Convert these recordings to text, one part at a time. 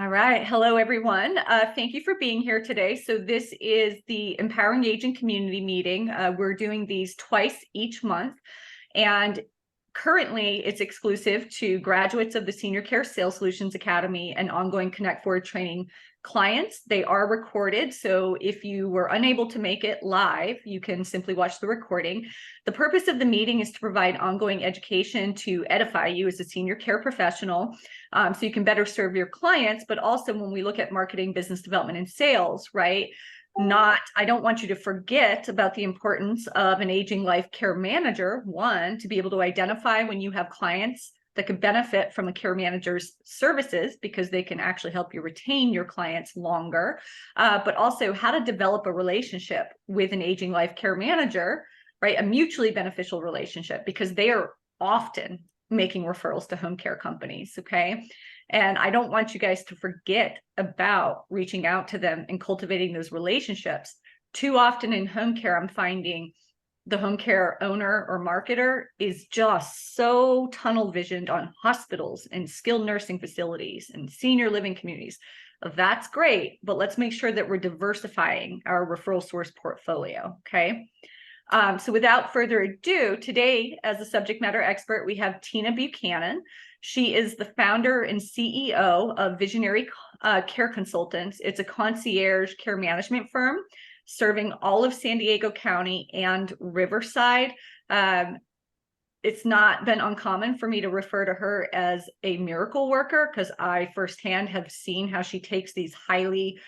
All right. Hello, everyone. Thank you for being here today. So this is the Empowering Agent Community Meeting. We're doing these twice each month. And currently, it's exclusive to graduates of the Senior Care Sales Solutions Academy and ongoing Connect Forward training clients. They are recorded. So if you were unable to make it live, you can simply watch the recording. The purpose of the meeting is to provide ongoing education to edify you as a senior care professional, so you can better serve your clients. But also when we look at marketing, business development, and sales, right? I don't want you to forget about the importance of an aging life care manager. One, to be able to identify when you have clients that could benefit from a care manager's services, because they can actually help you retain your clients longer, but also how to develop a relationship with an aging life care manager, right? A mutually beneficial relationship, because they are often making referrals to home care companies, okay? And I don't want you guys to forget about reaching out to them and cultivating those relationships. Too often in home care, I'm finding the home care owner or marketer is just so tunnel visioned on hospitals and skilled nursing facilities and senior living communities. That's great, but let's make sure that we're diversifying our referral source portfolio, okay? So without further ado, today, as a subject matter expert, we have Tina Buchanan. She is the founder and CEO of Visionary Care Consultants. It's a concierge care management firm serving all of San Diego County and Riverside. It's not been uncommon for me to refer to her as a miracle worker, because I firsthand have seen how she takes these highly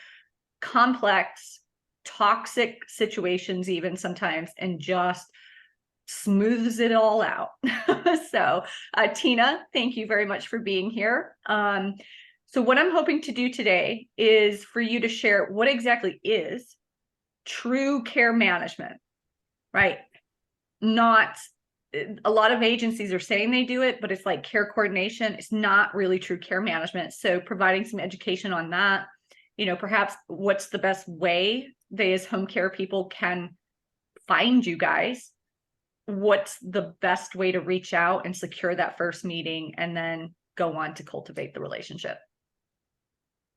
complex, toxic situations, even sometimes, and just smooths it all out. So Tina, thank you very much for being here. So what I'm hoping to do today is for you to share what exactly is true care management, right? Not a lot of agencies are saying they do it, but it's like care coordination. It's not really true care management. So providing some education on that, perhaps what's the best way they as home care people can find you guys, what's the best way to reach out and secure that first meeting, and then go on to cultivate the relationship.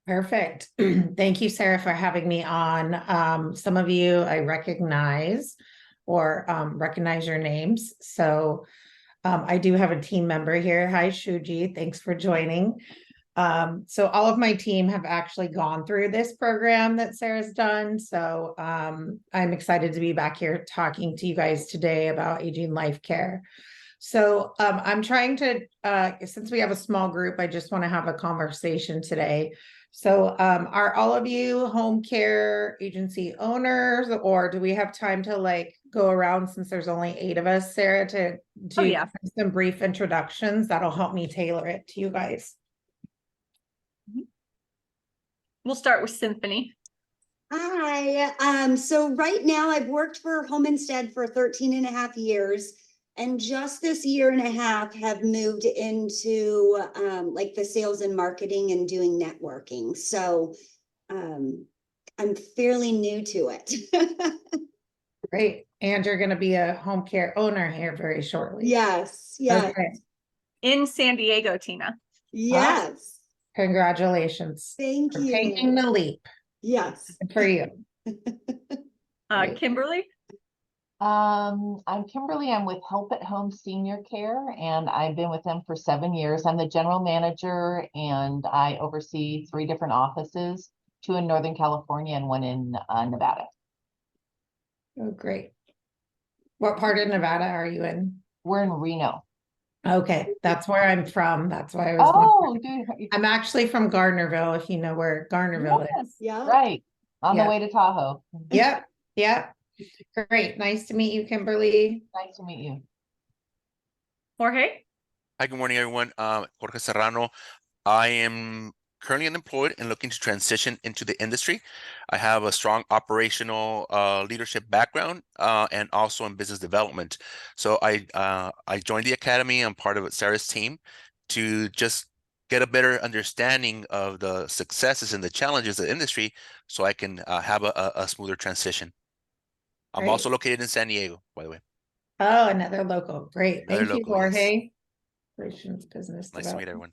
Perfect. Thank you, Sarah, for having me on. Some of you I recognize or recognize your names. So I do have a team member here. Hi, Shuji. Thanks for joining. So all of my team have actually gone through this program that Sarah's done. So I'm excited to be back here talking to you guys today about aging life care. So I'm trying to, since we have a small group, I just want to have a conversation today. So are all of you home care agency owners, or do we have time to go around, since there's only 8 of us, Sarah, to do some brief introductions? That'll help me tailor it to you guys. We'll start with Symphony. Hi. So right now I've worked for Home Instead for 13 and a half years. And just this year and a half have moved into the sales and marketing and doing networking. So I'm fairly new to it. Great. And you're going to be a home care owner here very shortly. Yes. Yes. Okay. In San Diego, Tina. Yes. Congratulations. Thank you. Taking the leap. Yes. Good for you. Kimberly? I'm Kimberly. I'm with Help at Home Senior Care, and I've been with them for 7 years. I'm the general manager, and I oversee 3 different offices, 2 in Northern California and 1 in Nevada. Oh, great. What part of Nevada are you in? We're in Reno. Okay, that's where I'm from. That's why I was wondering. I'm actually from Gardnerville, if you know where Gardnerville is. Yeah. Right. On the way to Tahoe. Yep. Yep. Great. Nice to meet you, Kimberly. Nice to meet you. Jorge? Hi, good morning, everyone. Jorge Serrano. I am currently unemployed and looking to transition into the industry. I have a strong operational leadership background and also in business development. So I joined the academy. I'm part of Sarah's team to just get a better understanding of the successes and the challenges of the industry, so I can have a smoother transition. I'm also located in San Diego, by the way. Oh, another local. Great. Thank you, Jorge. Yes. Nice to meet everyone.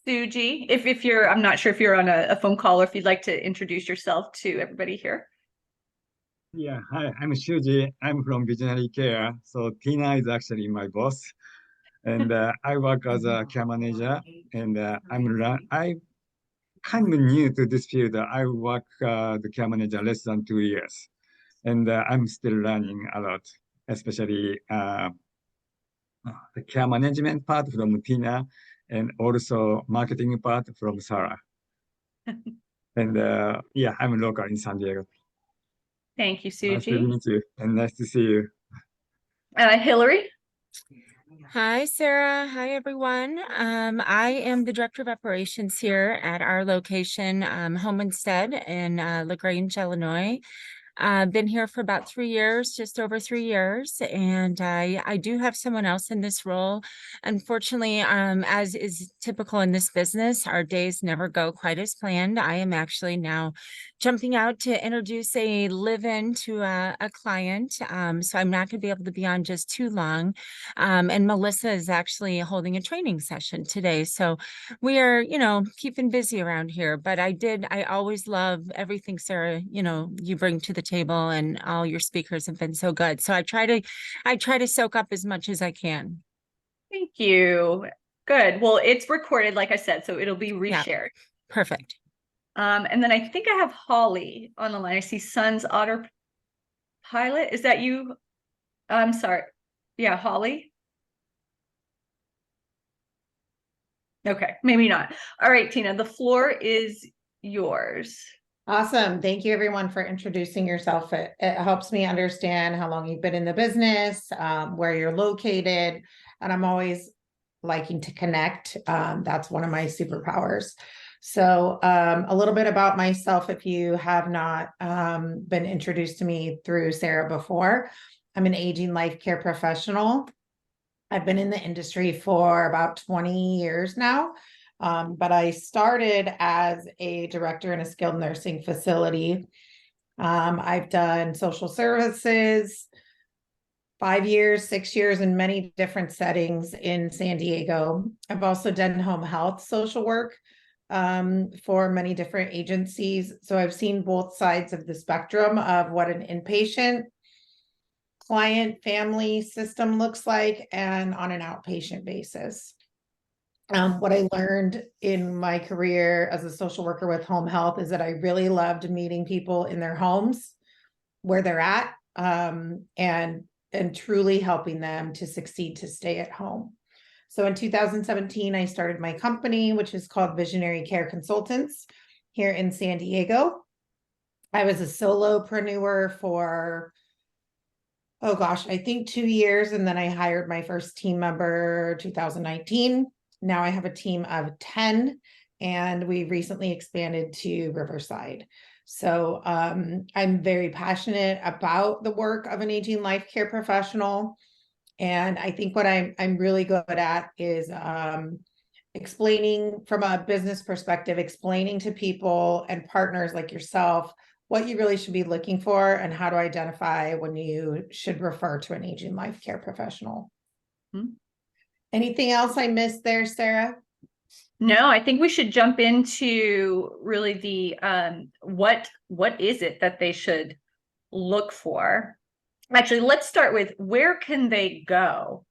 Suji, if you're, I'm not sure if you're on a phone call or if you'd like to introduce yourself to everybody here. Yeah, hi, I'm Shuji. I'm from Visionary Care. So Tina is actually my boss, and I work as a care manager. And I kind of new to this field. I work the care manager less than 2 years, and I'm still learning a lot, especially the care management part from Tina, and also marketing part from Sarah. And yeah, I'm local in San Diego. Thank you, Nice to Suji. meet you, and nice to see you. Hillary? Hi, Sarah. Hi, everyone. I am the Director of Operations here at our location, Home Instead in LaGrange, Illinois. I've been here for about 3 years, just over 3 years, and I do have someone else in this role. Unfortunately, as is typical in this business, our days never go quite as planned. I am actually now jumping out to introduce a live-in to a client, so I'm not going to be able to be on just too long. And Melissa is actually holding a training session today, so we are, keeping busy around here. But I always love everything, Sarah, you bring to the table, and all your speakers have been so good. So I try to soak up as much as I can. Thank you. Good. Well, it's recorded, like I said, so it'll be Yeah. reshared. Perfect. And then I think I have Holly on the line. I see Sun's Otter Pilot. Is that you? I'm sorry. Yeah, Holly. Okay, maybe not. All right, Tina, the floor is yours. Awesome. Thank you, everyone, for introducing yourself. It helps me understand how long you've been in the business, where you're located, and I'm always liking to connect. That's one of my superpowers. So a little bit about myself, if you have not been introduced to me through Sarah before. I'm an aging life care professional. I've been in the industry for about 20 years now. But I started as a director in a skilled nursing facility. I've done social services, 5 years, 6 years in many different settings in San Diego. I've also done home health social work for many different agencies. So I've seen both sides of the spectrum of what an inpatient client family system looks like and on an outpatient basis. What I learned in my career as a social worker with home health is that I really loved meeting people in their homes, where they're at, and truly helping them to succeed to stay at home. So in 2017, I started my company, which is called Visionary Care Consultants here in San Diego. I was a solopreneur for, oh gosh, I think 2 years, and then I hired my first team member 2019. Now I have a team of 10, and we recently expanded to Riverside. So I'm very passionate about the work of an aging life care professional. And I think what I'm really good at is explaining from a business perspective, explaining to people and partners like yourself what you really should be looking for and how to identify when you should refer to an aging life care professional. Hmm. Anything else I missed there, Sarah? No, I think we should jump into really the what is it that they should look for? Actually, let's start with where can they go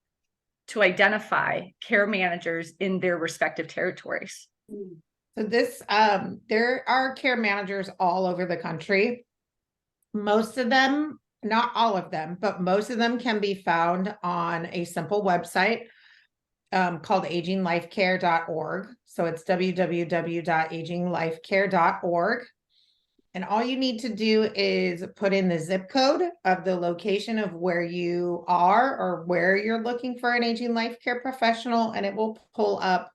to identify care managers in their respective territories? So this, there are care managers all over the country. Most of them, not all of them, but most of them can be found on a simple website called aginglifecare.org. So it's www.aginglifecare.org. And all you need to do is put in the zip code of the location of where you are or where you're looking for an aging life care professional, and it will pull up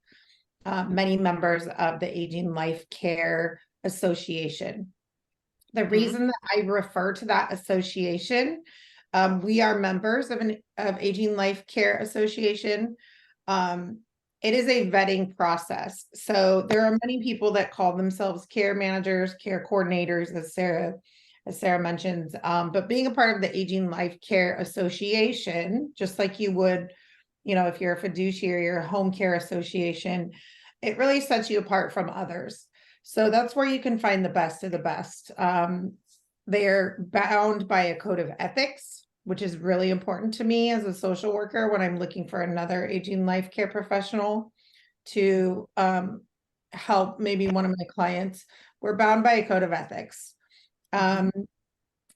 many members of the Aging Life Care Association. The reason that I refer to that association, we are members of Aging Life Care Association. It is a vetting process. So there are many people that call themselves care managers, care coordinators, as Sarah mentions. But being a part of the Aging Life Care Association, just like you would, if you're a fiduciary or a home care association, it really sets you apart from others. So that's where you can find the best of the best. They're bound by a code of ethics, which is really important to me as a social worker when I'm looking for another aging life care professional to help maybe one of my clients. We're bound by a code of ethics.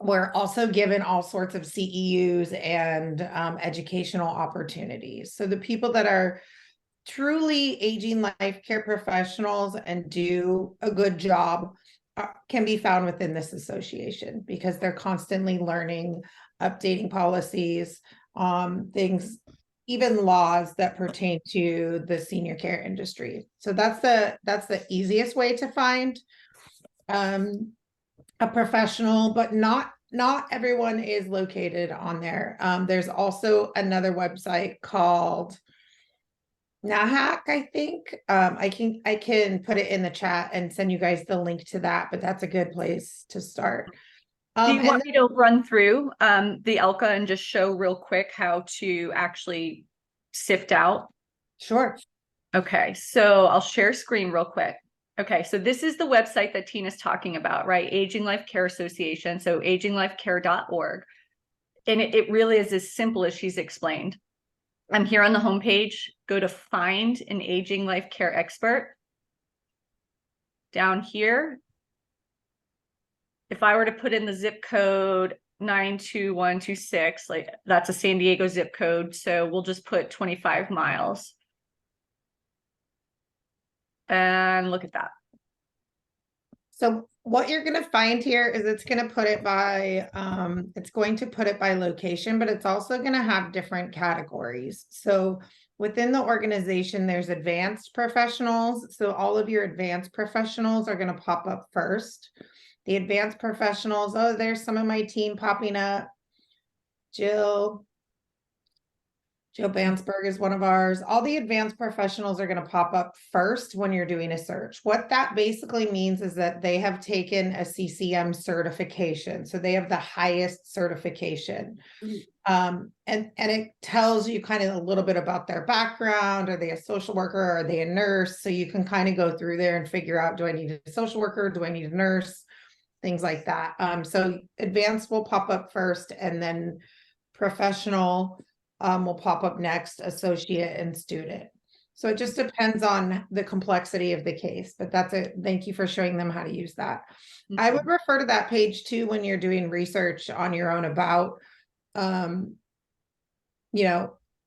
We're also given all sorts of CEUs and educational opportunities. So the people that are truly aging life care professionals and do a good job can be found within this association because they're constantly learning, updating policies, things, even laws that pertain to the senior care industry. So that's the easiest way to find a professional, but not everyone is located on there. There's also another website called NAHAC, I think. I can put it in the chat and send you guys the link to that, but that's a good place to start. Do you want me to run through the ELCA and just show real quick how to actually sift out? Sure. Okay, so I'll share screen real quick. Okay, so this is the website that Tina's talking about, right? Aging Life Care Association, so aginglifecare.org. And it really is as simple as she's explained. I'm here on the homepage. Go to find an aging life care expert. Down here, if I were to put in the zip code 92126, like that's a San Diego zip code. So we'll just put 25 miles. And look at that. So what you're going to find here is it's going to put it by location, but it's also going to have different categories. So within the organization, there's advanced professionals. So all of your advanced professionals are going to pop up first. The advanced professionals, oh, there's some of my team popping up. Jill Bansberg is one of ours. All the advanced professionals are going to pop up first when you're doing a search. What that basically means is that they have taken a CCM certification. So they have the highest certification. And it tells you kind of a little bit about their background. Are they a social worker? Are they a nurse? So you can kind of go through there and figure out, do I need a social worker? Do I need a nurse? Things like that. So advanced will pop up first, and then professional will pop up next, associate and student. So it just depends on the complexity of the case, but that's it. Thank you for showing them how to use that. I would refer to that page too when you're doing research on your own about,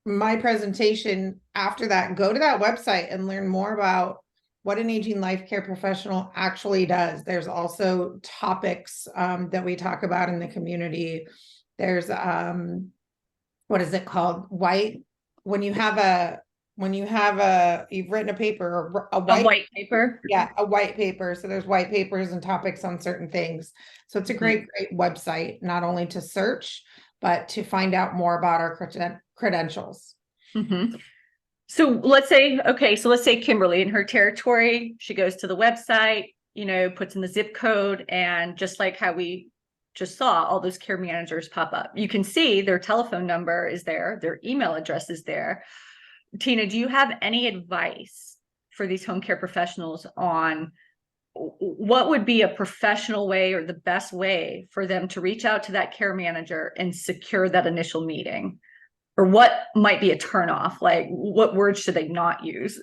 my presentation. After that, go to that website and learn more about what an aging life care professional actually does. There's also topics that we talk about in the community. There's what is it called? You've written a paper, a white paper. Yeah, a white paper. So there's white papers and topics on certain things. So it's a great website, not only to search, but to find out more about our credentials. So let's say Kimberly in her territory, she goes to the website, puts in the zip code, and just like how we just saw, all those care managers pop up. You can see their telephone number is there, their email address is there. Tina, do you have any advice for these home care professionals on what would be a professional way or the best way for them to reach out to that care manager and secure that initial meeting? Or what might be a turnoff? Like, what words should they not use?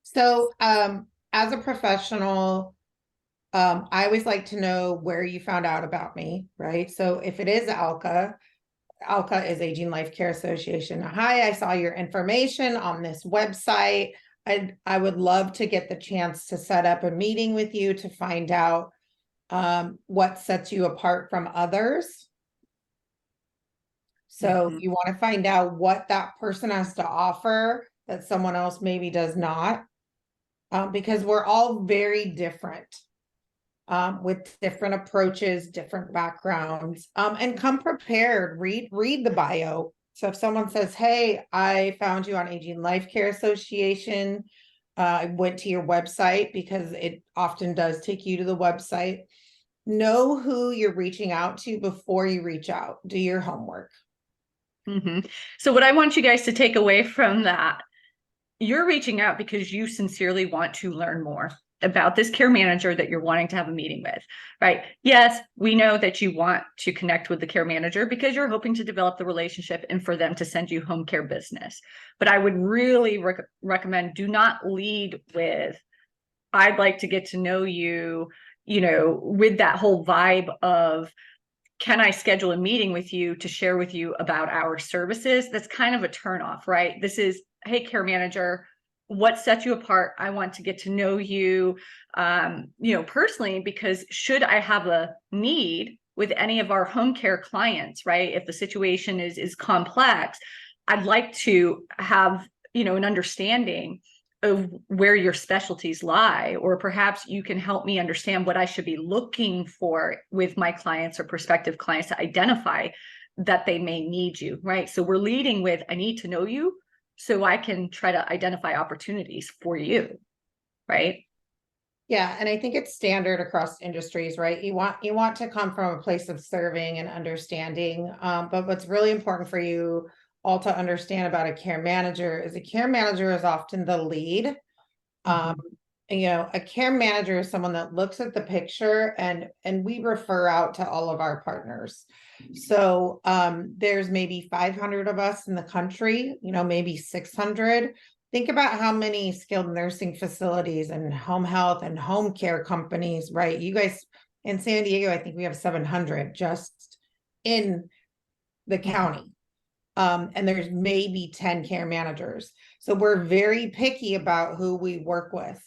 So as a professional, I always like to know where you found out about me, right? So if it is ALCA is Aging Life Care Association. Hi, I saw your information on this website. I would love to get the chance to set up a meeting with you to find out what sets you apart from others. So you want to find out what that person has to offer that someone else maybe does not, because we're all very different. With different approaches, different backgrounds, and come prepared. Read the bio. So if someone says, hey, I found you on Aging Life Care Association, I went to your website, because it often does take you to the website. Know who you're reaching out to before you reach out. Do your homework. So what I want you guys to take away from that you're reaching out because you sincerely want to learn more about this care manager that you're wanting to have a meeting with, right? Yes, we know that you want to connect with the care manager because you're hoping to develop the relationship and for them to send you home care business. But I would really recommend, do not lead with, I'd like to get to know you, with that whole vibe of, can I schedule a meeting with you to share with you about our services? That's kind of a turnoff, right? This is, hey, care manager, what sets you apart? I want to get to know you, personally, because should I have a need with any of our home care clients, right? If the situation is complex, I'd like to have, an understanding of where your specialties lie, or perhaps you can help me understand what I should be looking for with my clients or prospective clients to identify that they may need you, right? So we're leading with, I need to know you so I can try to identify opportunities for you, right? Yeah, and I think it's standard across industries, right? You want to come from a place of serving and understanding. But what's really important for you all to understand about a care manager is often the lead. A care manager is someone that looks at the picture, and we refer out to all of our partners. So there's maybe 500 of us in the country, maybe 600. Think about how many skilled nursing facilities and home health and home care companies, right? You guys in San Diego, I think we have 700 just in the county. And there's maybe 10 care managers. So we're very picky about who we work with.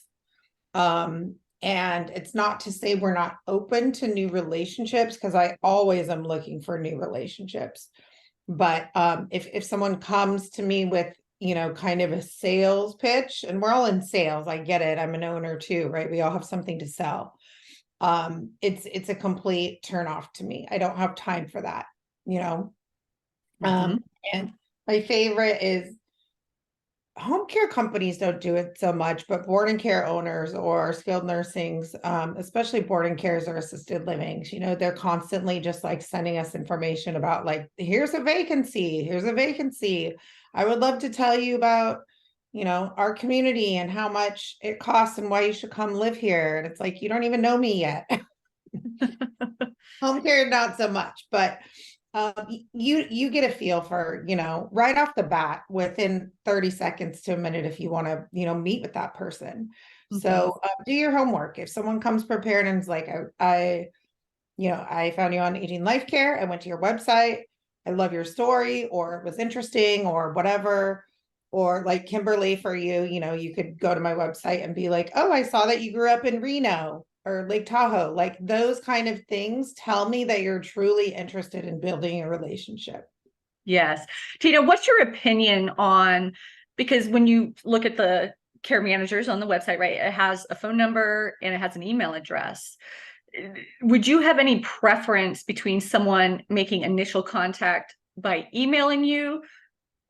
And it's not to say we're not open to new relationships, because I always am looking for new relationships. But if someone comes to me with, kind of a sales pitch, and we're all in sales, I get it. I'm an owner too, right? We all have something to sell. It's a complete turnoff to me. I don't have time for that, And my favorite is, home care companies don't do it so much, but boarding care owners or skilled nursings, especially boarding cares or assisted livings, they're constantly just like sending us information about, like, here's a vacancy. I would love to tell you about, our community and how much it costs and why you should come live here. And it's like, you don't even know me yet. Home care, not so much, but you get a feel for, right off the bat within 30 seconds to a minute if you want to, meet with that person. So do your homework. If someone comes prepared and is like, I found you on Aging Life Care, I went to your website, I love your story, or it was interesting, or whatever, or like Kimberly for you, you could go to my website and be like, oh, I saw that you grew up in Reno or Lake Tahoe. Like, those kind of things tell me that you're truly interested in building a relationship. Yes. Tina, what's your opinion on, because when you look at the care managers on the website, right, it has a phone number and it has an email address. Would you have any preference between someone making initial contact by emailing you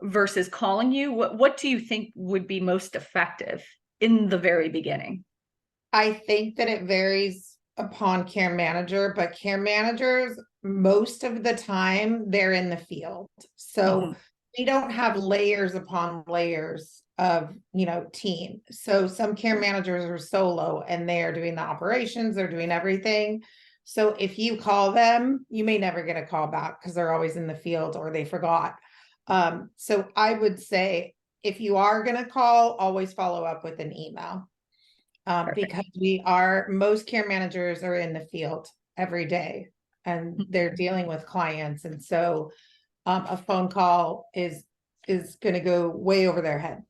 versus calling you? What do you think would be most effective in the very beginning? I think that it varies upon care manager, but care managers, most of the time, they're in the field. So they don't have layers upon layers of, team. So some care managers are solo and they are doing the operations, they're doing everything. So if you call them, you may never get a call back because they're always in the field or they forgot. So I would say, if you are going to call, always follow up with an email. Because most care managers are in the field every day and they're dealing with clients. And so a phone call is going to go way over their head.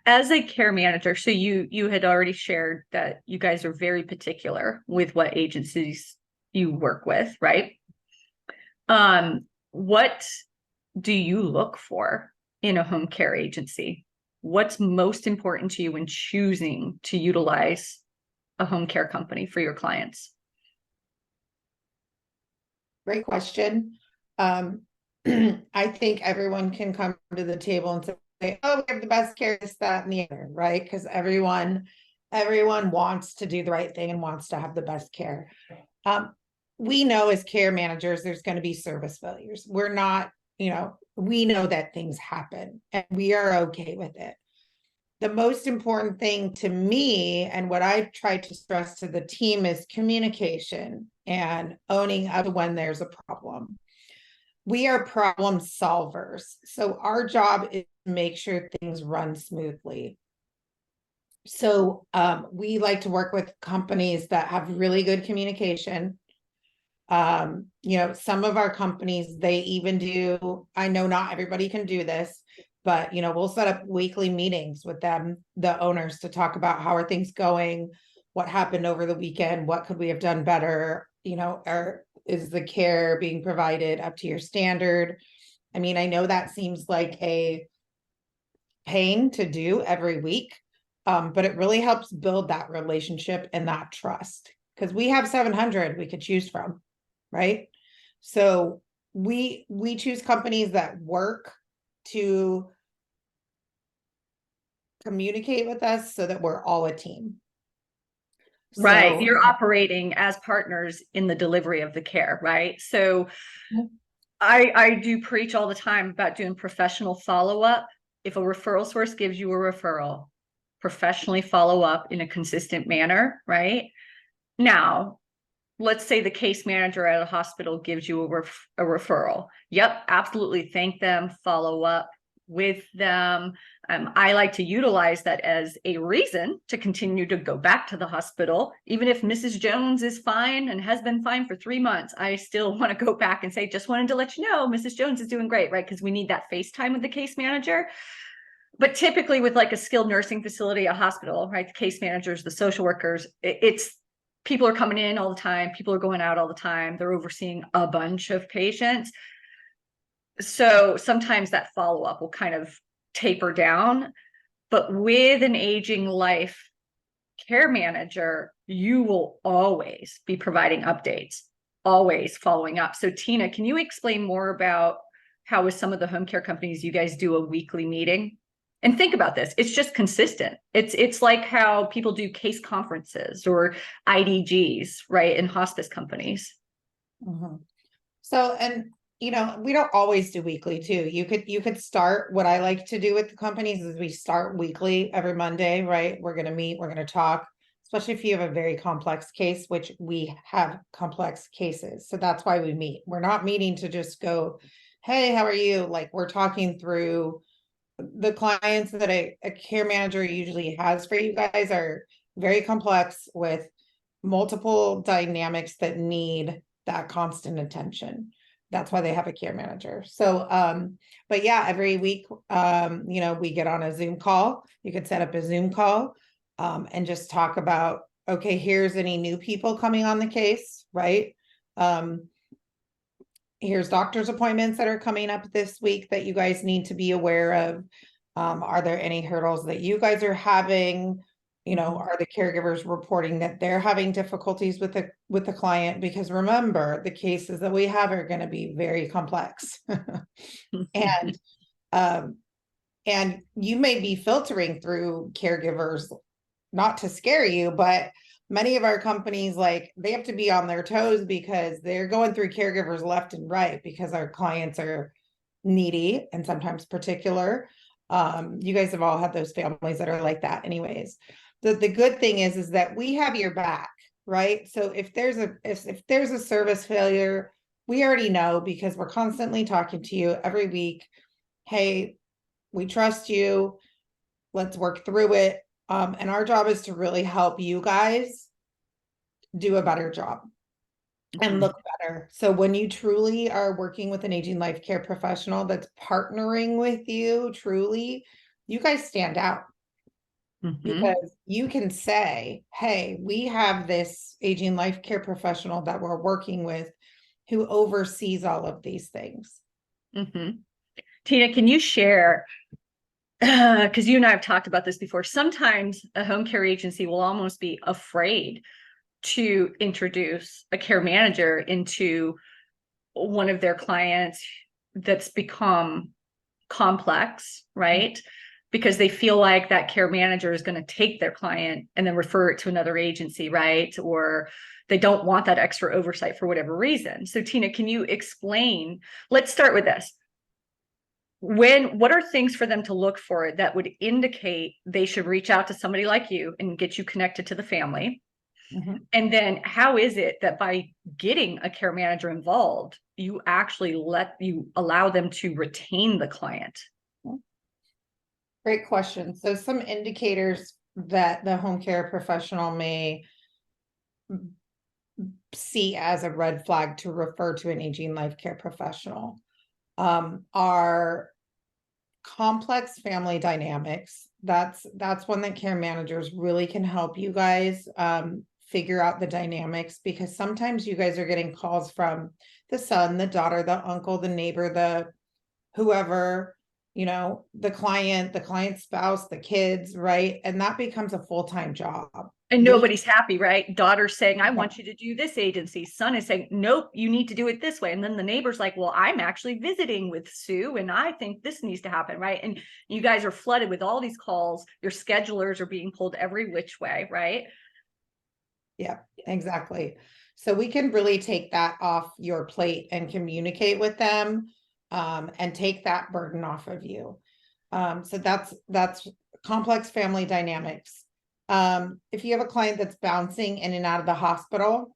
As a care manager, so you had already shared that you guys are very particular with what agencies you work with, right? What do you look for in a home care agency? What's most important to you when choosing to utilize a home care company for your clients? Great question. I think everyone can come to the table and say, oh, we have the best care, this, that, and the other, right? Because everyone wants to do the right thing and wants to have the best care. We know as care managers, there's going to be service failures. We're not, we know that things happen and we are okay with it. The most important thing to me, and what I try to stress to the team, is communication and owning up when there's a problem. We are problem solvers. So our job is to make sure things run smoothly. So we like to work with companies that have really good communication. Some of our companies, they even do, I know not everybody can do this, but we'll set up weekly meetings with them, the owners, to talk about how are things going, what happened over the weekend, what could we have done better, or is the care being provided up to your standard? I mean, I know that seems like a pain to do every week, but it really helps build that relationship and that trust, because we have 700 we could choose from, right? So we choose companies that work to communicate with us so that we're all a team. Right. So, You're operating as partners in the delivery of the care, right? So Mhm. I do preach all the time about doing professional follow-up. If a referral source gives you a referral, professionally follow up in a consistent manner, right? Now, let's say the case manager at a hospital gives you a referral. Yep, absolutely. Thank them, follow up with them. I like to utilize that as a reason to continue to go back to the hospital. Even if Mrs. Jones is fine and has been fine for 3 months, I still want to go back and say, just wanted to let you know, Mrs. Jones is doing great, right? Because we need that face time with the case manager. But typically with like a skilled nursing facility, a hospital, right? The case managers, the social workers, it's people are coming in all the time. People are going out all the time. They're overseeing a bunch of patients. So sometimes that follow-up will kind of taper down. But with an aging life care manager, you will always be providing updates, always following up. So Tina, can you explain more about how with some of the home care companies you guys do a weekly meeting? And think about this, it's just consistent. It's like how people do case conferences or IDGs, right, in hospice companies. Mhm. So, and we don't always do weekly too. You could start. What I like to do with the companies is we start weekly every Monday, right? We're going to meet, we're going to talk, especially if you have a very complex case, which we have complex cases. So that's why we meet. We're not meeting to just go, hey, how are you? Like, we're talking through the clients that a care manager usually has for you guys are very complex with multiple dynamics that need that constant attention. That's why they have a care manager. So, but yeah, every week, we get on a Zoom call. You could set up a Zoom call, and just talk about, okay, here's any new people coming on the case, right? Here's doctor's appointments that are coming up this week that you guys need to be aware of. Are there any hurdles that you guys are having? Are the caregivers reporting that they're having difficulties with the client? Because remember, the cases that we have are going to be very complex. and and you may be filtering through caregivers, not to scare you, but many of our companies, like, they have to be on their toes because they're going through caregivers left and right because our clients are needy and sometimes particular. You guys have all had those families that are like that anyways. The good thing is that we have your back, right? So if there's a service failure, we already know because we're constantly talking to you every week. Hey, we trust you. Let's work through it. And our job is to really help you guys do a better job and look better. So when you truly are working with an aging life care professional that's partnering with you, truly, you guys stand out. Because you can say, hey, we have this aging life care professional that we're working with who oversees all of these things. Tina, can you share, because you and I have talked about this before, sometimes a home care agency will almost be afraid to introduce a care manager into one of their clients that's become complex, right? Because they feel like that care manager is going to take their client and then refer it to another agency, right? Or they don't want that extra oversight for whatever reason. So Tina, can you explain? Let's start with this. what are things for them to look for that would indicate they should reach out to somebody like you and get you connected to the family? Mhm. And then how is it that by getting a care manager involved, you actually allow them to retain the client? Great question. So some indicators that the home care professional may see as a red flag to refer to an aging life care professional are complex family dynamics. That's one that care managers really can help you guys figure out the dynamics, because sometimes you guys are getting calls from the son, the daughter, the uncle, the neighbor, the whoever, the client's spouse, the kids, right? And that becomes a full-time job. And nobody's happy, right? Daughter's saying, I want you to do this agency. Son is saying, nope, you need to do it this way. And then the neighbor's like, well, I'm actually visiting with Sue and I think this needs to happen, right? And you guys are flooded with all these calls. Your schedulers are being pulled every which way, right? Yeah, exactly. So we can really take that off your plate and communicate with them and take that burden off of you. So that's complex family dynamics. If you have a client that's bouncing in and out of the hospital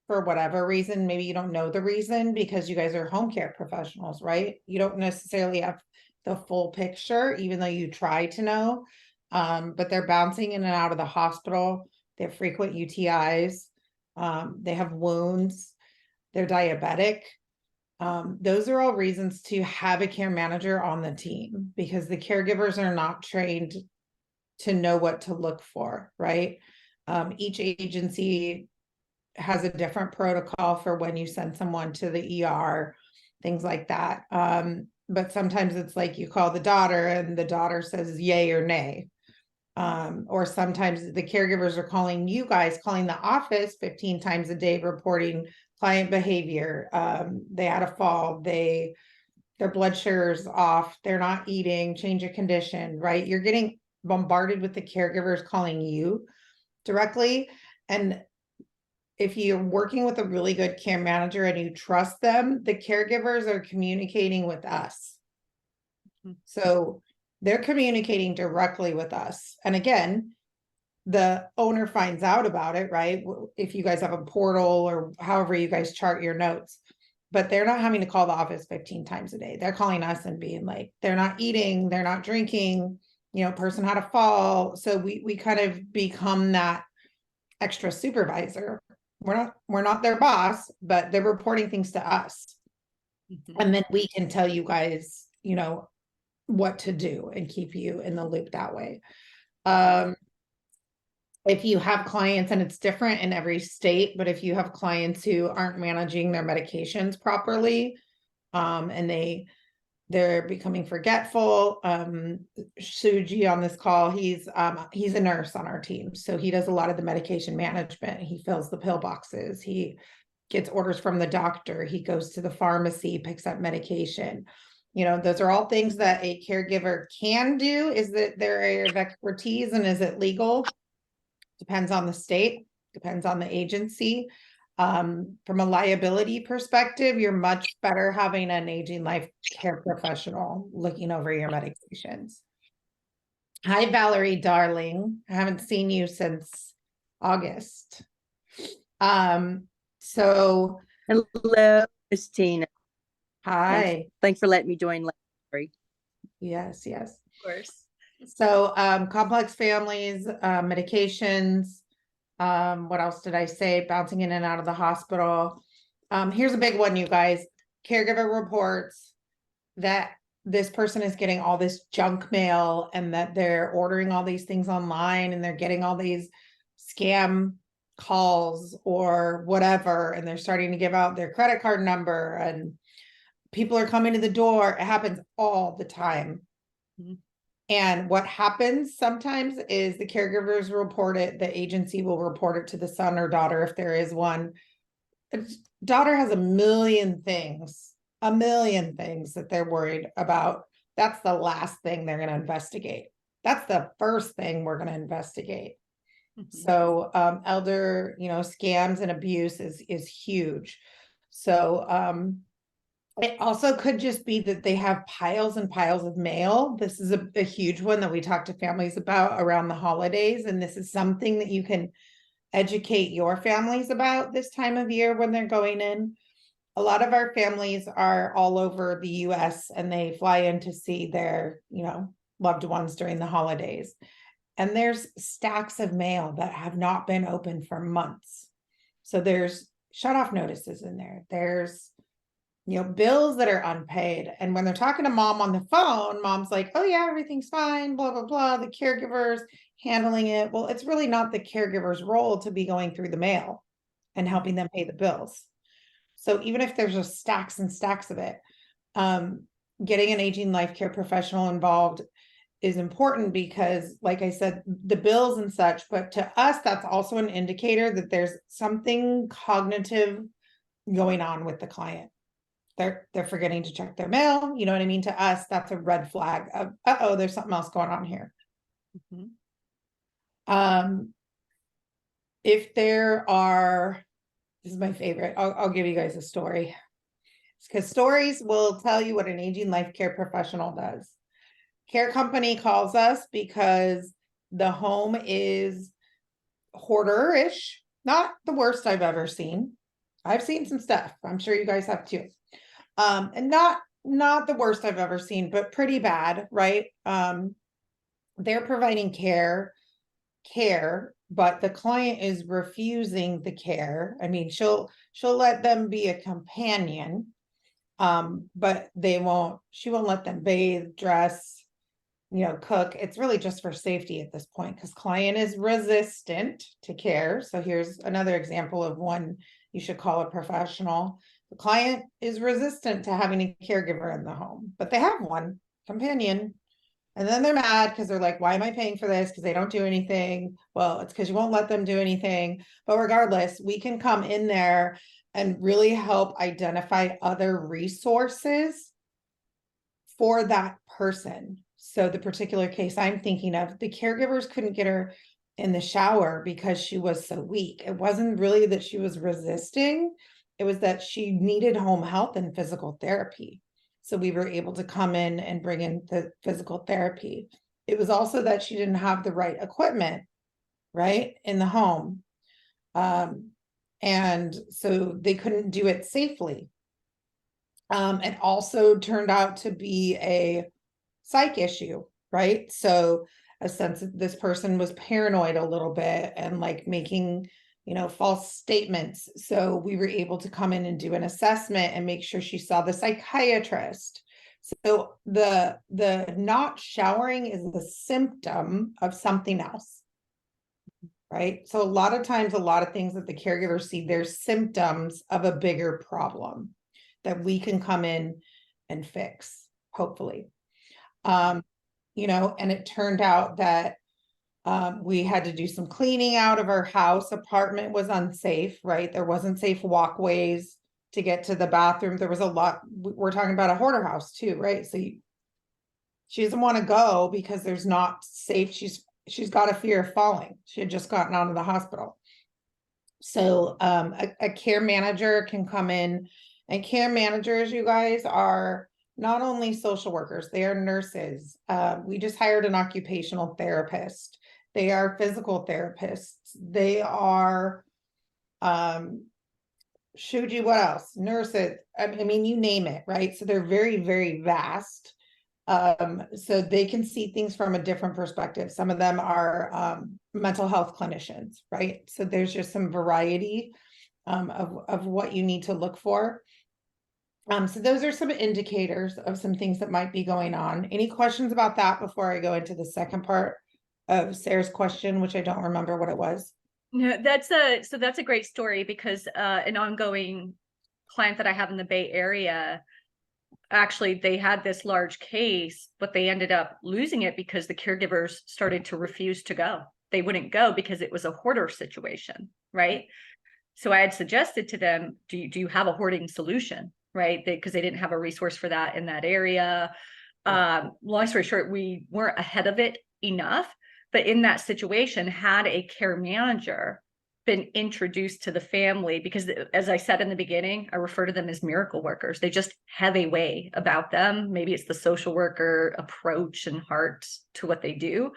for whatever reason, maybe you don't know the reason because you guys are home care professionals, right? You don't necessarily have the full picture, even though you try to know. But they're bouncing in and out of the hospital. They have frequent UTIs. They have wounds. They're diabetic. Those are all reasons to have a care manager on the team, because the caregivers are not trained to know what to look for, right? Each agency has a different protocol for when you send someone to the ER, things like that. But sometimes it's like you call the daughter and the daughter says yay or nay. Or sometimes the caregivers are calling you guys, calling the office 15 times a day, reporting client behavior. They had a fall, their blood sugar's off, they're not eating, change of condition, right? You're getting bombarded with the caregivers calling you directly. And if you're working with a really good care manager and you trust them, the caregivers are communicating with us. So they're communicating directly with us. And again, the owner finds out about it, right? If you guys have a portal or however you guys chart your notes, but they're not having to call the office 15 times a day. They're calling us and being like, they're not eating, they're not drinking, person had a fall. So we kind of become that extra supervisor. We're not their boss, but they're reporting things to us. And then we can tell you guys, what to do and keep you in the loop that way. If you have clients, and it's different in every state, but if you have clients who aren't managing their medications properly, and they're becoming forgetful. Suji on this call, he's a nurse on our team. So he does a lot of the medication management. He fills the pill boxes. He gets orders from the doctor. He goes to the pharmacy, picks up medication. Those are all things that a caregiver can do. Is that their area of expertise, and is it legal? Depends on the state, depends on the agency. From a liability perspective, you're much better having an aging life care professional looking over your medications. Hi, Valerie, darling. I haven't seen you since August. So hello, Christina. Hi. Thanks for letting me join. Yes. Of course. So complex families, medications. What else did I say? Bouncing in and out of the hospital. Here's a big one, you guys. Caregiver reports that this person is getting all this junk mail and that they're ordering all these things online and they're getting all these scam calls or whatever, and they're starting to give out their credit card number and people are coming to the door. It happens all the time. Mm-hmm. And what happens sometimes is the caregivers report it, the agency will report it to the son or daughter if there is one. Daughter has a million things that they're worried about. That's the last thing they're going to investigate. That's the first thing we're going to investigate. Mm-hmm. So elder, scams and abuse is huge. So It also could just be that they have piles and piles of mail. This is a huge one that we talk to families about around the holidays. And this is something that you can educate your families about this time of year when they're going in. A lot of our families are all over the US and they fly in to see their, loved ones during the holidays. And there's stacks of mail that have not been opened for months. So there's shut off notices in there. There's bills that are unpaid. And when they're talking to mom on the phone, mom's like, oh yeah, everything's fine, blah, blah, blah. The caregiver's handling it. Well, it's really not the caregiver's role to be going through the mail and helping them pay the bills. So even if there's just stacks and stacks of it, getting an aging life care professional involved is important because, like I said, the bills and such, but to us, that's also an indicator that there's something cognitive going on with the client. They're forgetting to check their mail. You know what I mean? To us, that's a red flag of, uh-oh, there's something else going on here. Mhm. If there are, this is my favorite. I'll give you guys a story because stories will tell you what an aging life care professional does. Care company calls us because the home is hoarder-ish, not the worst I've ever seen. I've seen some stuff. I'm sure you guys have too. And not the worst I've ever seen, but pretty bad, right? They're providing care, but the client is refusing the care. I mean, she'll let them be a companion, but she won't let them bathe, dress, cook. It's really just for safety at this point because client is resistant to care. So here's another example of one you should call a professional. The client is resistant to having a caregiver in the home, but they have one companion. And then they're mad because they're like, why am I paying for this? Because they don't do anything. Well, it's because you won't let them do anything. But regardless, we can come in there and really help identify other resources for that person. So the particular case I'm thinking of, the caregivers couldn't get her in the shower because she was so weak. It wasn't really that she was resisting. It was that she needed home health and physical therapy. So we were able to come in and bring in the physical therapy. It was also that she didn't have the right equipment, right, in the home. And so they couldn't do it safely. It also turned out to be a psych issue, right? So a sense that this person was paranoid a little bit and like making, false statements. So we were able to come in and do an assessment and make sure she saw the psychiatrist. So the not showering is the symptom of something else, right? So a lot of times, a lot of things that the caregivers see, they're symptoms of a bigger problem that we can come in and fix, hopefully. And it turned out that we had to do some cleaning out of our house. Apartment was unsafe, right? There wasn't safe walkways to get to the bathroom. There was a lot. We're talking about a hoarder house too, right? So she doesn't want to go because there's not safe. She's got a fear of falling. She had just gotten out of the hospital. So a care manager can come in, and care managers, you guys, are not only social workers, they are nurses. We just hired an occupational therapist. They are physical therapists. They are, showed you what else? Nurses. I mean, you name it, right? So they're very, very vast. So they can see things from a different perspective. Some of them are mental health clinicians, right? So there's just some variety of what you need to look for. So those are some indicators of some things that might be going on. Any questions about that before I go into the second part of Sarah's question, which I don't remember what it was? No, that's a great story because an ongoing client that I have in the Bay Area, actually they had this large case, but they ended up losing it because the caregivers started to refuse to go. They wouldn't go because it was a hoarder situation, right? So I had suggested to them, do you have a hoarding solution, right? Because they didn't have a resource for that in that area. Long story short, we weren't ahead of it enough, but in that situation had a care manager been introduced to the family, because as I said in the beginning, I refer to them as miracle workers. They just have a way about them. Maybe it's the social worker approach and heart to what they do.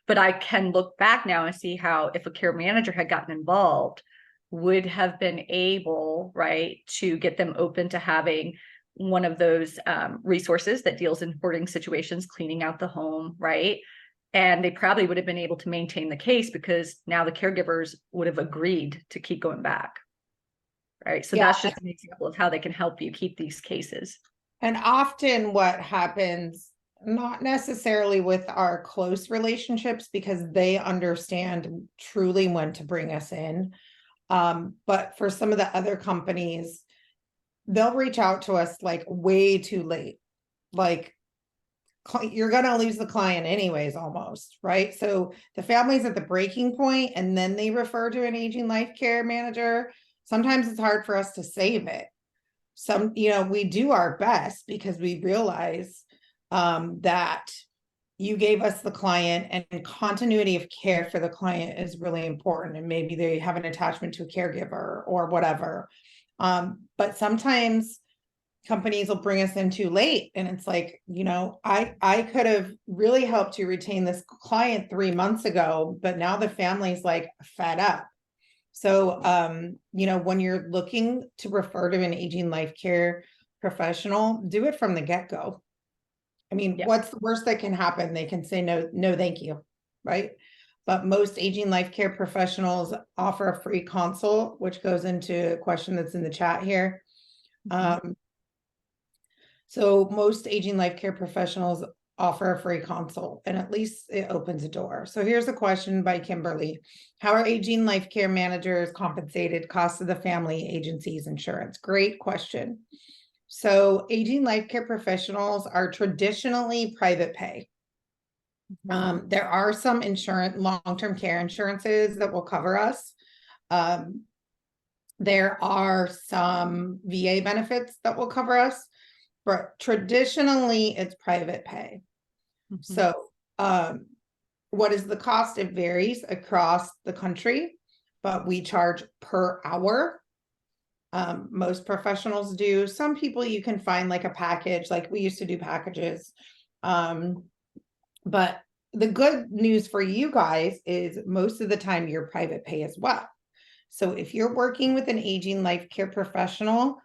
But I can look back now and see how, if a care manager had gotten involved, would have been able, right, to get them open to having one of those resources that deals in hoarding situations, cleaning out the home, right? And they probably would have been able to maintain the case because now the caregivers would have agreed to keep going back. Right. So Yeah. that's just an example of how they can help you keep these cases. And often what happens, not necessarily with our close relationships, because they understand truly when to bring us in. But for some of the other companies, they'll reach out to us like way too late. Like, you're going to lose the client anyways, almost, right? So the family's at the breaking point and then they refer to an aging life care manager. Sometimes it's hard for us to save it. We do our best because we realize that you gave us the client, and continuity of care for the client is really important. And maybe they have an attachment to a caregiver or whatever. But sometimes companies will bring us in too late. And it's like, I could have really helped you retain this client 3 months ago, but now the family's like fed up. So, when you're looking to refer to an aging life care professional, do it from the get-go. I mean, what's the worst that can happen? They can say, no, thank you. Right. But most aging life care professionals offer a free consult, which goes into a question that's in the chat here. So most aging life care professionals offer a free consult, and at least it opens a door. So here's a question by Kimberly. How are aging life care managers compensated? Cost of the family, agencies, insurance? Great question. So aging life care professionals are traditionally private pay. There are some long-term care insurances that will cover us. There are some VA benefits that will cover us. But traditionally, it's private pay. So what is the cost? It varies across the country, but we charge per hour. Most professionals do. Some people you can find like a package, like we used to do packages. But the good news for you guys is most of the time you're private pay as well. So if you're working with an aging life care professional,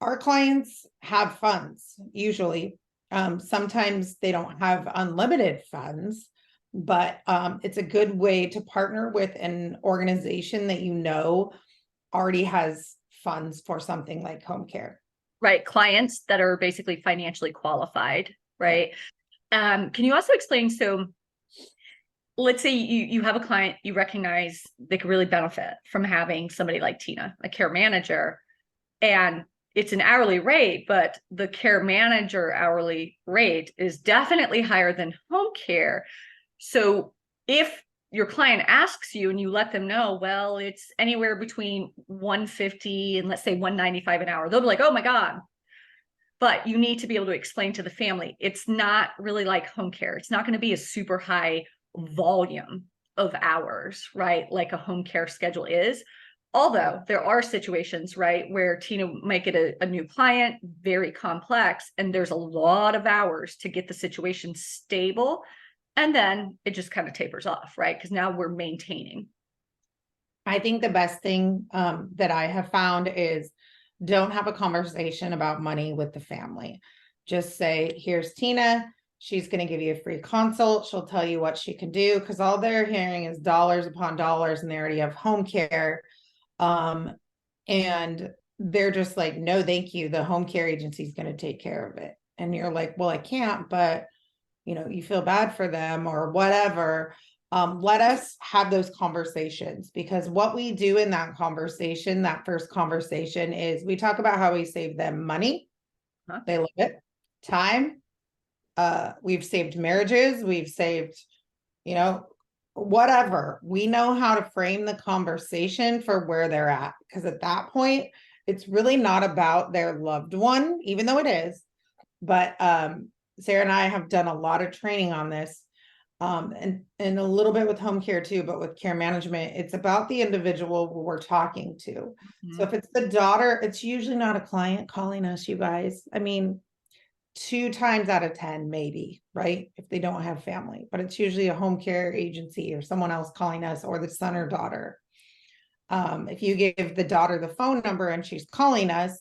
our clients have funds usually. Sometimes they don't have unlimited funds, but it's a good way to partner with an organization that already has funds for something like home care. Right. Clients that are basically financially qualified. Right. Can you also explain? So let's say you have a client, you recognize they could really benefit from having somebody like Tina, a care manager, and it's an hourly rate, but the care manager hourly rate is definitely higher than home care. So if your client asks you and you let them know, well, it's anywhere between $150 and let's say $195 an hour, they'll be like, oh my God. But you need to be able to explain to the family, it's not really like home care. It's not going to be a super high volume of hours, right? Like a home care schedule is. Although there are situations, right, where Tina might get a new client, very complex, and there's a lot of hours to get the situation stable. And then it just kind of tapers off, right? Because now we're maintaining. I think the best thing that I have found is don't have a conversation about money with the family. Just say, here's Tina. She's going to give you a free consult. She'll tell you what she can do, because all they're hearing is dollars upon dollars, and they already have home care. And they're just like, no, thank you. The home care agency is going to take care of it. And you're like, well, I can't, but you feel bad for them or whatever. Let us have those conversations, because what we do in that conversation, that first conversation, is we talk about how we save them money. They love it. Time. We've saved marriages. We've saved, whatever. We know how to frame the conversation for where they're at, because at that point it's really not about their loved one, even though it is. But Sarah and I have done a lot of training on this. And a little bit with home care too, but with care management, it's about the individual we're talking to. So if it's the daughter, it's usually not a client calling us, you guys. I mean, 2 times out of 10, maybe, right? If they don't have family, but it's usually a home care agency or someone else calling us, or the son or daughter. If you give the daughter the phone number and she's calling us,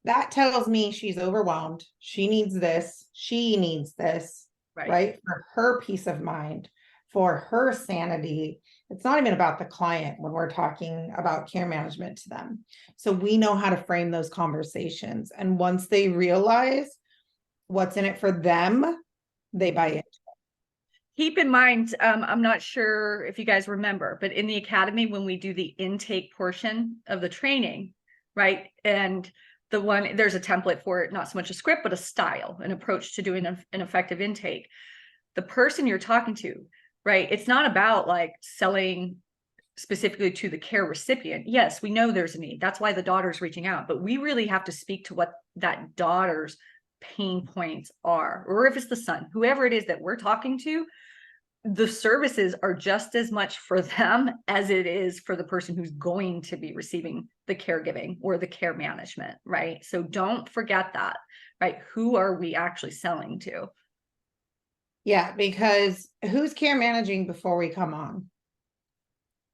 that tells me she's overwhelmed. She needs this. She needs this, right? For her peace of mind, for her sanity. It's not even about the client when we're talking about care management to them. So we know how to frame those conversations. And once they realize what's in it for them, they buy it. Keep in mind, I'm not sure if you guys remember, but in the academy, when we do the intake portion of the training, right? And there's a template for it, not so much a script, but a style, an approach to doing an effective intake. The person you're talking to, right? It's not about like selling specifically to the care recipient. Yes, we know there's a need. That's why the daughter's reaching out, but we really have to speak to what that daughter's pain points are, or if it's the son, whoever it is that we're talking to, the services are just as much for them as it is for the person who's going to be receiving the caregiving or the care management, right? So don't forget that, right? Who are we actually selling to? Yeah, because who's care managing before we come on?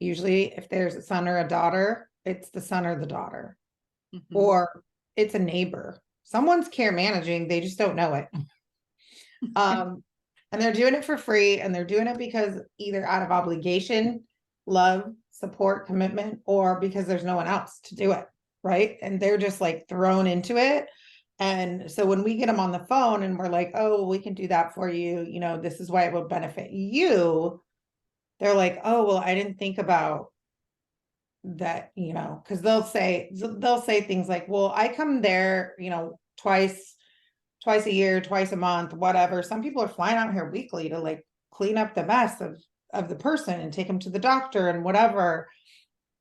Usually if there's a son or a daughter, it's the son or the daughter, or it's a neighbor. Someone's care managing, they just don't know it. And they're doing it for free, and they're doing it because either out of obligation, love, support, commitment, or because there's no one else to do it, right? And they're just like thrown into it. And so when we get them on the phone and we're like, oh, we can do that for you, you know, this is why it would benefit you. They're like, oh, well, I didn't think about that, you know, because they'll say things like, well, I come there, you know, twice a year, twice a month, whatever. Some people are flying out here weekly to like clean up the mess of the person and take them to the doctor and whatever.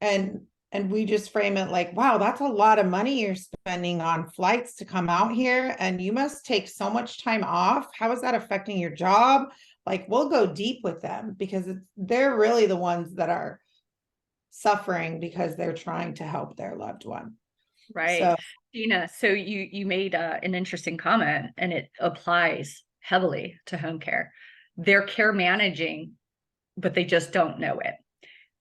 And we just frame it like, wow, that's a lot of money you're spending on flights to come out here, and you must take so much time off. How is that affecting your job? Like, we'll go deep with them because they're really the ones that are suffering because they're trying to help their loved one. Right. So, Gina, so you made an interesting comment, and it applies heavily to home care. They're care managing, but they just don't know it.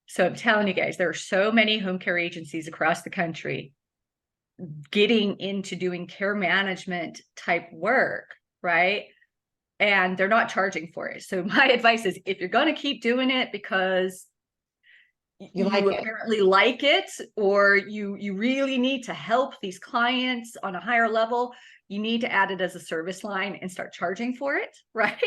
So I'm telling you guys, there are so many home care agencies across the country getting into doing care management type work, right? And they're not charging for it. So my advice is, if you're going to keep doing it because you apparently like it, or you really need to help these clients on a higher level, you need to add it as a service line and start charging for it, right?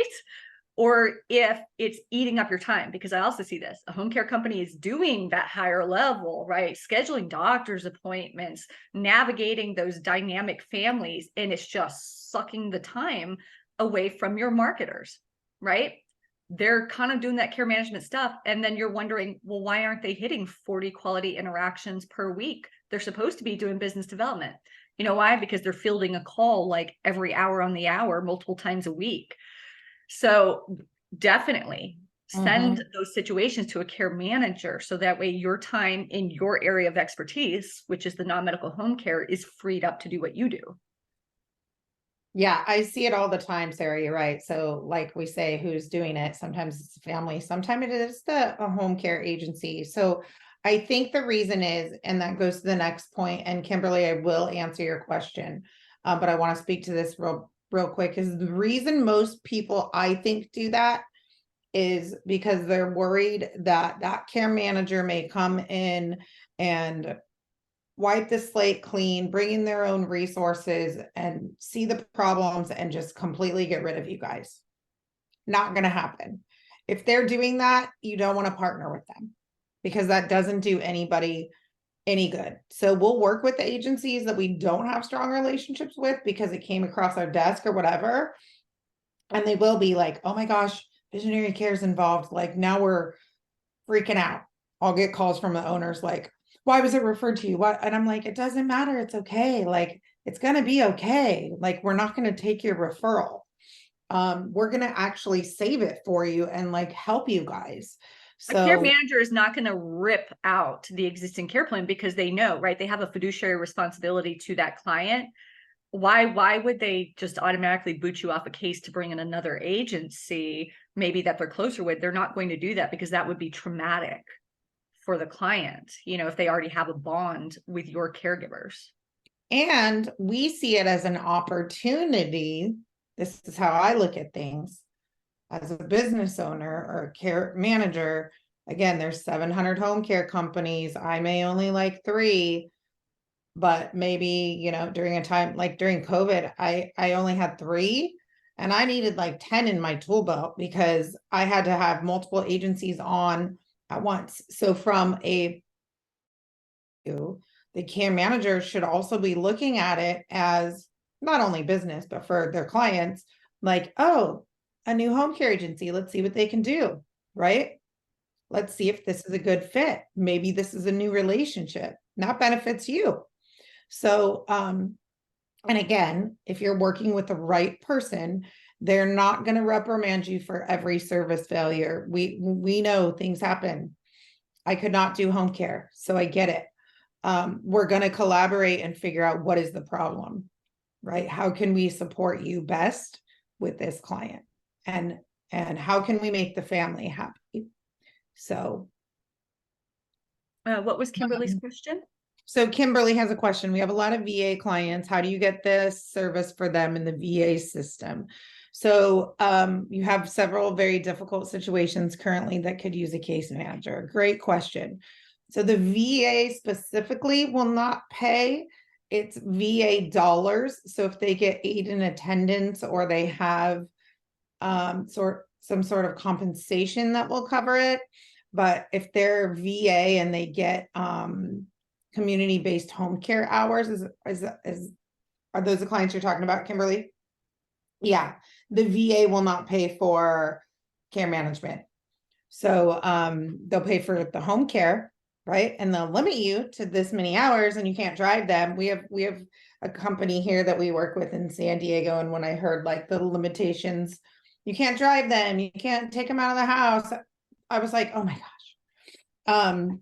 Or if it's eating up your time, because I also see this, a home care company is doing that higher level, right? Scheduling doctor's appointments, navigating those dynamic families, and it's just sucking the time away from your marketers, right? They're kind of doing that care management stuff. And then you're wondering, well, why aren't they hitting 40 quality interactions per week? They're supposed to be doing business development. You know why? Because they're fielding a call like every hour on the hour, multiple times a week. So definitely send those situations to a care manager, so that way your time in your area of expertise, which is the non-medical home care, is freed up to do what you do. Yeah, I see it all the time, Sarah. You're right. So like we say, who's doing it? Sometimes it's a family, sometimes it is a home care agency. So I think the reason is, and that goes to the next point, and Kimberly, I will answer your question, but I want to speak to this real quick, is the reason most people, I think, do that is because they're worried that that care manager may come in and wipe the slate clean, bring in their own resources and see the problems and just completely get rid of you guys. Not going to happen. If they're doing that, you don't want to partner with them, because that doesn't do anybody any good. So we'll work with the agencies that we don't have strong relationships with because it came across our desk or whatever. And they will be like, oh my gosh, visionary care is involved. Like, now we're freaking out. I'll get calls from the owners like, why was it referred to you? What? And I'm like, it doesn't matter. It's okay. Like, it's going to be okay. Like, we're not going to take your referral. we're gonna actually save it for you and like help you guys. A care So manager is not going to rip out the existing care plan because they know, right? They have a fiduciary responsibility to that client. Why would they just automatically boot you off a case to bring in another agency, maybe that they're closer with? They're not going to do that because that would be traumatic for the client, you know, if they already have a bond with your caregivers. and we see it as an opportunity. This is how I look at things as a business owner or a care manager. Again, there's 700 home care companies. I may only like 3, but maybe, you know, during a time like during COVID, I only had 3 and I needed like 10 in my tool belt because I had to have multiple agencies on at once. So from the care manager should also be looking at it as not only business, but for their clients, like, oh, a new home care agency, let's see what they can do, right? Let's see if this is a good fit. Maybe this is a new relationship that benefits you. So, and again, if you're working with the right person, they're not going to reprimand you for every service failure. We know things happen. I could not do home care, so I get it. We're going to collaborate and figure out what is the problem, right? How can we support you best with this client? And how can we make the family happy? So What was Kimberly's question? So Kimberly has a question. We have a lot of VA clients. How do you get this service for them in the VA system? So you have several very difficult situations currently that could use a case manager. Great question. So the VA specifically will not pay. It's VA dollars. So if they get aid in attendance or they have some sort of compensation that will cover it. But if they're VA and they get community-based home care hours, are those the clients you're talking about, Kimberly? Yeah, the VA will not pay for care management. So they'll pay for the home care, right? And they'll limit you to this many hours and you can't drive them. We have a company here that we work with in San Diego. And when I heard like the limitations, you can't drive them, you can't take them out of the house, I was like, oh my gosh.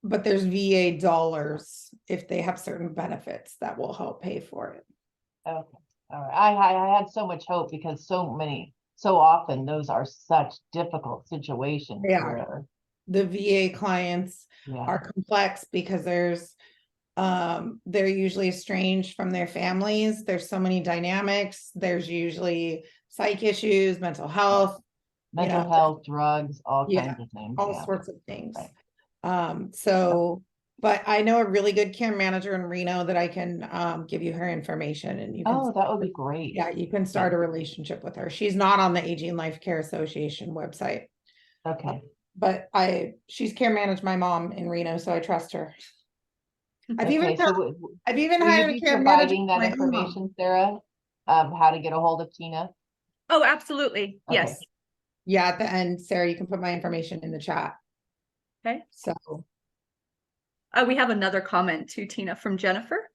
But there's VA dollars if they have certain benefits that will help pay for it. Okay, all right. I had so much hope because so often those are such difficult situations. They are. The VA clients are complex because they're usually estranged from their families. There's so many dynamics. There's usually psych issues, mental health, drugs, all kinds of things. All sorts of things. Right. But I know a really good care manager in Reno that I can give you her information and you can. That would be great. Yeah, you can start a relationship with her. She's not on the Aging Life Care Association website. Okay. But she's care managed my mom in Reno, so I trust her. I've even hired a care manager. Providing that information, Sarah, of how to get a hold of Tina. Oh, absolutely. Okay. Yes. Yeah, at the end, Sarah, you can put my information in the chat. Okay. So we have another comment to Tina from Jennifer.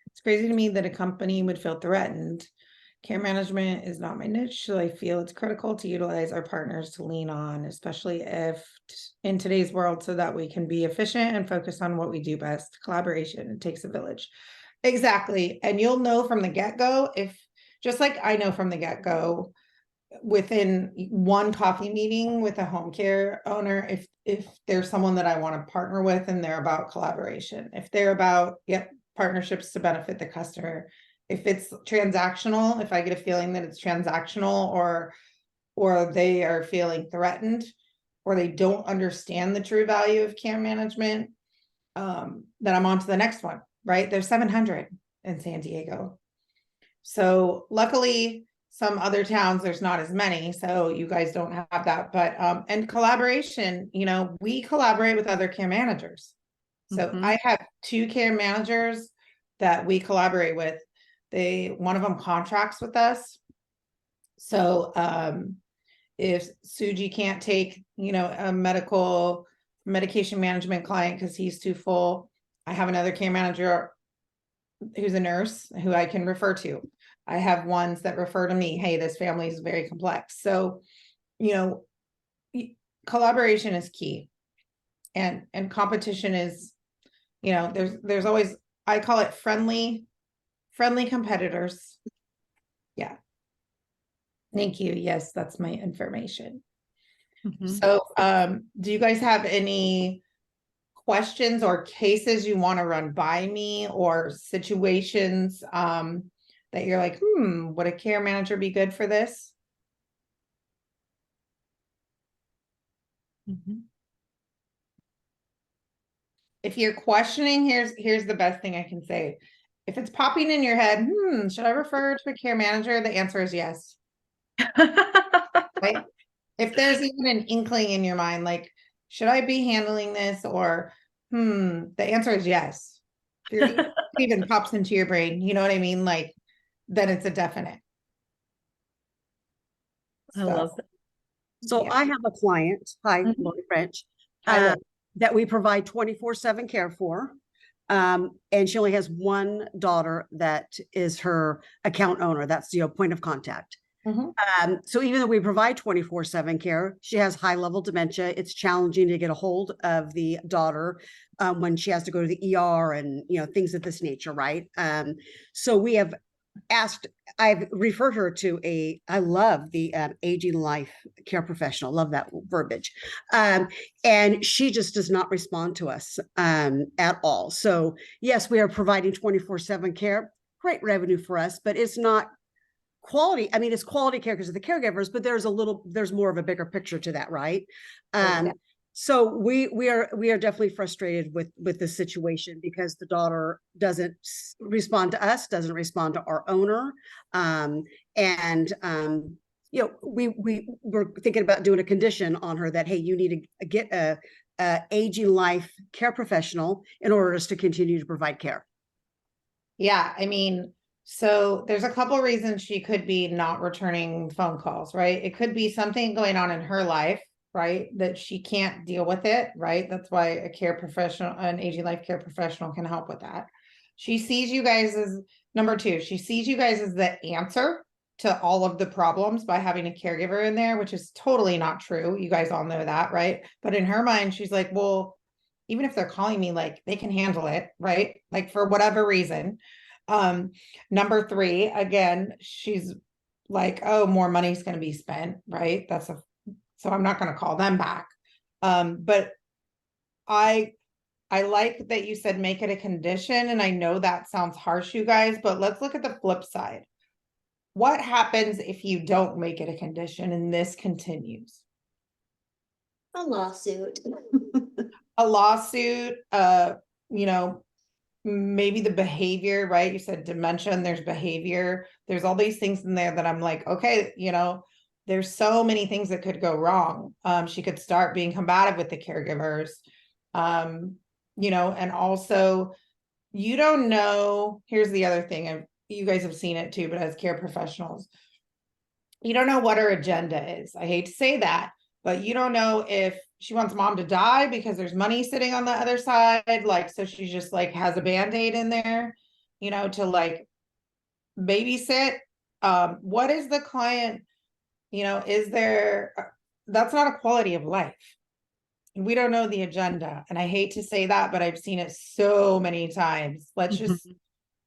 It's crazy to me that a company would feel threatened. Care management is not my niche, so I feel it's critical to utilize our partners to lean on, especially if in today's world, so that we can be efficient and focus on what we do best. Collaboration, it takes a village. Exactly. And you'll know from the get-go, just like I know from the get-go, within one coffee meeting with a home care owner, if there's someone that I want to partner with and they're about collaboration, if they're about partnerships to benefit the customer, if it's transactional, if I get a feeling that it's transactional or they are feeling threatened or they don't understand the true value of care management, then I'm on to the next one, right? There's 700 in San Diego. So luckily some other towns, there's not as many. So you guys don't have that, but, and collaboration, we collaborate with other care managers. So I have 2 care managers that we collaborate with. One of them contracts with us. So, if Suji can't take, a medication management client because he's too full, I have another care manager who's a nurse who I can refer to. I have ones that refer to me, hey, this family is very complex. So, collaboration is key. And competition is, there's always, I call it friendly competitors. Yeah. Thank you. Yes, that's my information. So, do you guys have any questions or cases you want to run by me, or situations that you're like, would a care manager be good for this? If you're questioning, here's the best thing I can say. If it's popping in your head, should I refer to a care manager? The answer is yes. Right? If there's even an inkling in your mind, like, should I be handling this? Or, the answer is yes. If it even pops into your brain, you know what I mean? Like, then it's a definite. I love that. So Yeah. I have a client, hi, Mhm. Lori French, Hi, Lori. that we provide 24/7 care for. And she only has one daughter that is her account owner. That's the point of contact. So even though we provide 24/7 care, she has high level dementia. It's challenging to get a hold of the daughter when she has to go to the ER and things of this nature, right? So we have I've referred her to I love the aging life care professional. Love that verbiage. And she just does not respond to us at all. So yes, we are providing 24/7 care, great revenue for us, but it's not quality. I mean, it's quality care because of the caregivers, but there's more of a bigger picture to that, right? So we are definitely frustrated with this situation because the daughter doesn't respond to us, doesn't respond to our owner, we're thinking about doing a condition on her that, hey, you need to get a aging life care professional in order to continue to provide care. Yeah, I mean, so there's a couple reasons she could be not returning phone calls, right? It could be something going on in her life, right? That she can't deal with it, right? That's why a care professional, an aging life care professional can help with that. She sees you guys as, number two, she sees you guys as the answer to all of the problems by having a caregiver in there, which is totally not true. You guys all know that, right? But in her mind, she's like, well, even if they're calling me, like, they can handle it, right? Like, for whatever reason. Number three, again, she's like, oh, more money's going to be spent, right? So I'm not going to call them back. But I like that you said make it a condition, and I know that sounds harsh, you guys, but let's look at the flip side. What happens if you don't make it a condition and this continues? A lawsuit. A lawsuit, maybe the behavior, right? You said dementia and there's behavior. There's all these things in there that I'm like, okay, there's so many things that could go wrong. She could start being combative with the caregivers. And also you don't know, here's the other thing, you guys have seen it too, but as care professionals, you don't know what her agenda is. I hate to say that, but you don't know if she wants mom to die because there's money sitting on the other side. Like, so she just like has a Band-Aid in there, to like babysit. What is the client, is there, that's not a quality of life. We don't know the agenda. And I hate to say that, but I've seen it so many times. Let's just,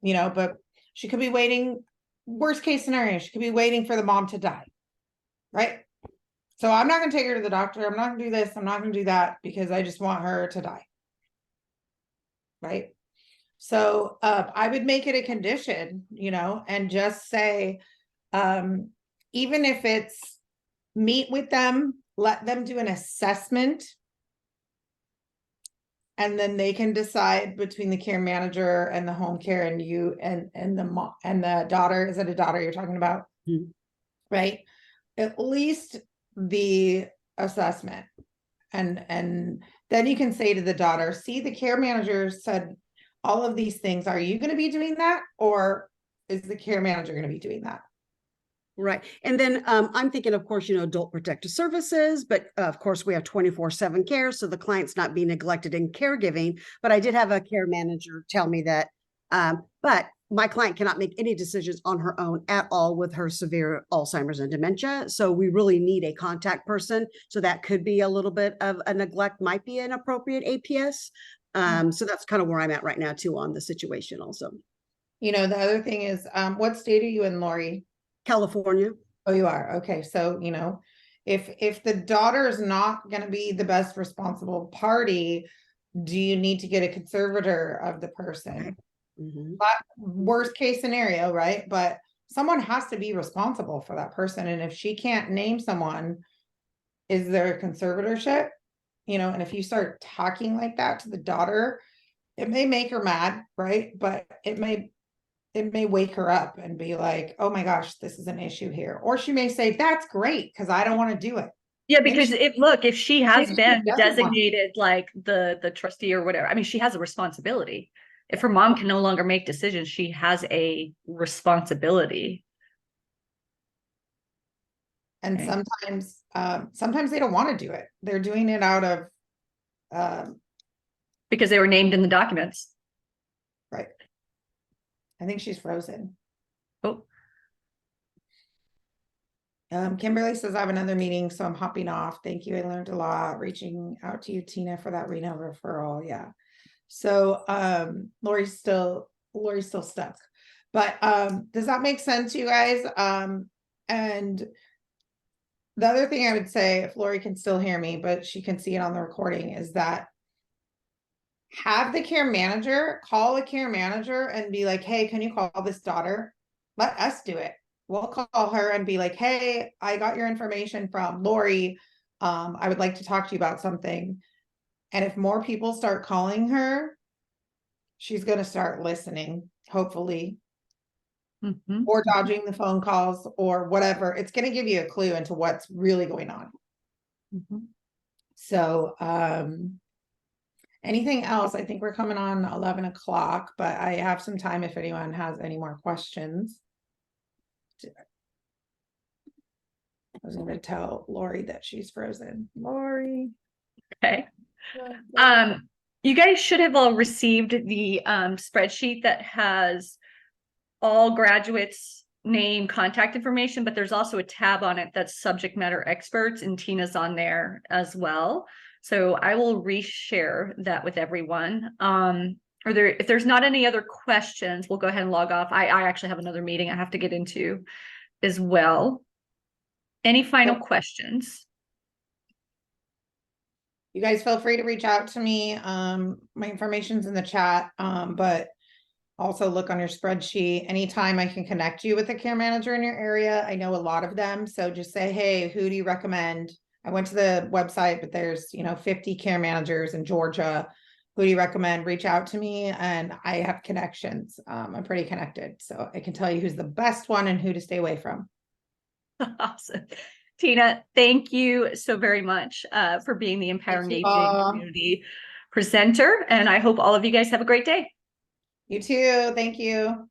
but she could be waiting, worst case scenario, she could be waiting for the mom to die. Right? So I'm not going to take her to the doctor. I'm not going to do this. I'm not going to do that because I just want her to die. Right? So I would make it a condition, and just say, even if it's meet with them, let them do an assessment. And then they can decide between the care manager and the home care and you and the mom and the daughter. Is it a daughter you're talking about? Mhm. Right? At least the assessment. And then you can say to the daughter, see, the care manager said all of these things. Are you going to be doing that? Or is the care manager going to be doing that? Right. And then I'm thinking, of course, adult protective services, but of course we have 24/7 care. So the client's not being neglected in caregiving. But I did have a care manager tell me that, but my client cannot make any decisions on her own at all with her severe Alzheimer's and dementia. So we really need a contact person. So that could be a little bit of a neglect, might be an appropriate APS. So that's kind of where I'm at right now too on the situation also. You know, the other thing is, what state are you in, Lori? California. Oh, you are. Okay. So, you know, if the daughter is not going to be the best responsible party, do you need to get a conservator of the person? But worst case scenario, right? But someone has to be responsible for that person. And if she can't name someone, is there a conservatorship? You know, and if you start talking like that to the daughter, it may make her mad, right? But it may wake her up and be like, oh my gosh, this is an issue here. Or she may say, that's great, because I don't want to do it. Yeah, Maybe because if she has maybe she been doesn't want- designated like the trustee or whatever, I mean, she has a responsibility. If her mom can no longer make decisions, she has a responsibility. And Okay. sometimes they don't want to do it. They're doing it out of Because they were named in the documents. right. I think she's frozen. Oh, Kimberly says I have another meeting, so I'm hopping off. Thank you. I learned a lot. Reaching out to you, Tina, for that Reno referral. Yeah. So Lori's still stuck. But does that make sense, you guys? And the other thing I would say, if Lori can still hear me, but she can see it on the recording, is that have the care manager call a care manager and be like, hey, can you call this daughter? Let us do it. We'll call her and be like, hey, I got your information from Lori. I would like to talk to you about something. And if more people start calling her, she's going to start listening, hopefully, or dodging the phone calls or whatever. It's going to give you a clue into what's really going on. So, anything else? I think we're coming on 11 o'clock, but I have some time if anyone has any more questions. I was going to tell Lori that she's frozen. Lori. okay. You guys should have all received the spreadsheet that has all graduates' name, contact information, but there's also a tab on it that's subject matter experts, and Tina's on there as well. So I will reshare that with everyone. If there's not any other questions, we'll go ahead and log off. I actually have another meeting I have to get into as well. Any final questions? You guys feel free to reach out to me. My information's in the chat, but also look on your spreadsheet. Anytime I can connect you with a care manager in your area. I know a lot of them. So just say, hey, who do you recommend? I went to the website, but there's, 50 care managers in Georgia. Who do you recommend? Reach out to me, and I have connections. I'm pretty connected, so I can tell you who's the best one and who to stay away from. Awesome. Tina, thank you so very much for being the Empowering Aging Community presenter. And I hope all of you guys have a great day. You too. Thank you.